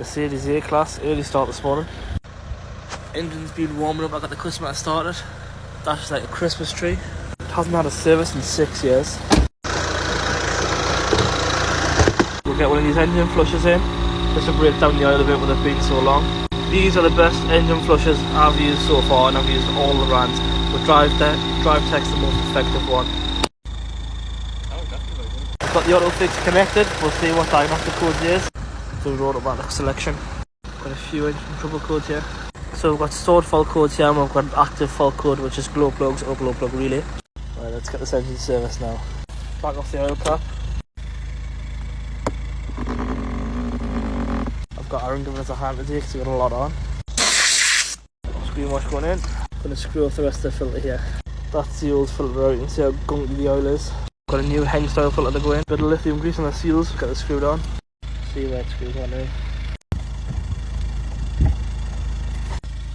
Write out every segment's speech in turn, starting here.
Mercedes A-Class, early start this morning. Engine's been warming up, I got the customer started. That's just like a Christmas tree. It hasn't had a service in 6 years. We'll get one of these engine flushers in, just to break down the oil a bit with it being so long. These are the best engine flushers I've used so far, and I've used all the brands. But DriveTech's the most effective one. I've got the auto fix connected, we'll see what diagnostic code it is. So the automatic selection. Got a few engine trouble codes here. So we've got stored fault codes here, and we've got an active fault code, which is glow plugs or glow plug relay. Right, let's get this engine serviced now. Back off the oil cap. I've got Aaron giving us a hand today because we've got a lot on. Screen wash going in. Gonna screw off the rest of the filter here. That's the old filter out. You can see how gunky the oil is. Got a new Heng style filter to go in. Bit of lithium grease on the seals. Get it screwed on. See where it screws on now.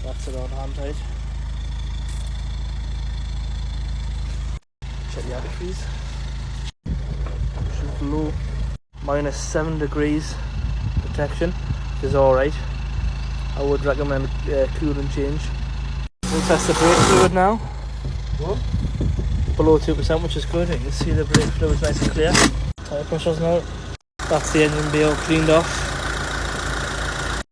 That's it on hand tight. Check the antifreeze. Which is low. -7 degrees protection, which is alright. I would recommend coolant change. We'll test the brake fluid now. What? Below 2%, which is good. You can see the brake fluid is nice and clear. Tyre pressures now. That's the engine bay all cleaned off.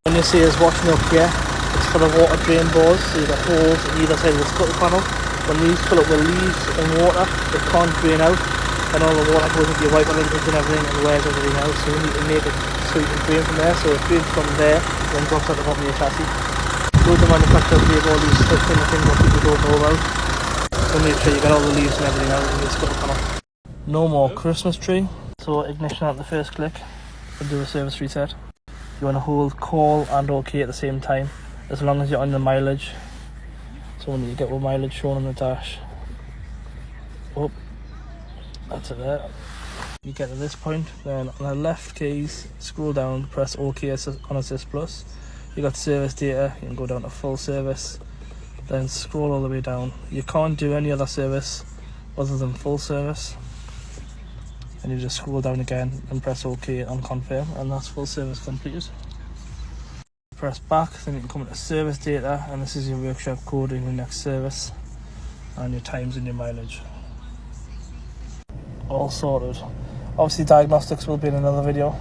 When you see us washing up here, it's for the water drain bores. So you've got holes on either side of the scuttle panel. When these fill up with leaves and water, it can't drain out, and all the water goes into your wiper linkage and everything and wears everything out. So you need to make it so you can drain from there. So it drains from there, then drops at the bottom of your chassis. Loads of manufacturers make all these stuff in the things that people don't know about. So make sure you get all the leaves and everything out of the scuttle panel. No more Christmas tree. So ignition at the first click. We'll do a service reset. You want to hold call and OK at the same time, as long as you're on the mileage. So when you get what mileage shown on the dash. Oh, that's it there. You get to this point, then on the left keys, scroll down, press OK on Assist Plus. You got service data, you can go down to full service, then scroll all the way down. You can't do any other service other than full service. And you just scroll down again and press OK and confirm, and that's full service completed. Press back, then you can come into service data, and this is your workshop code in your next service, and your times and your mileage. All sorted. Obviously diagnostics will be in another video.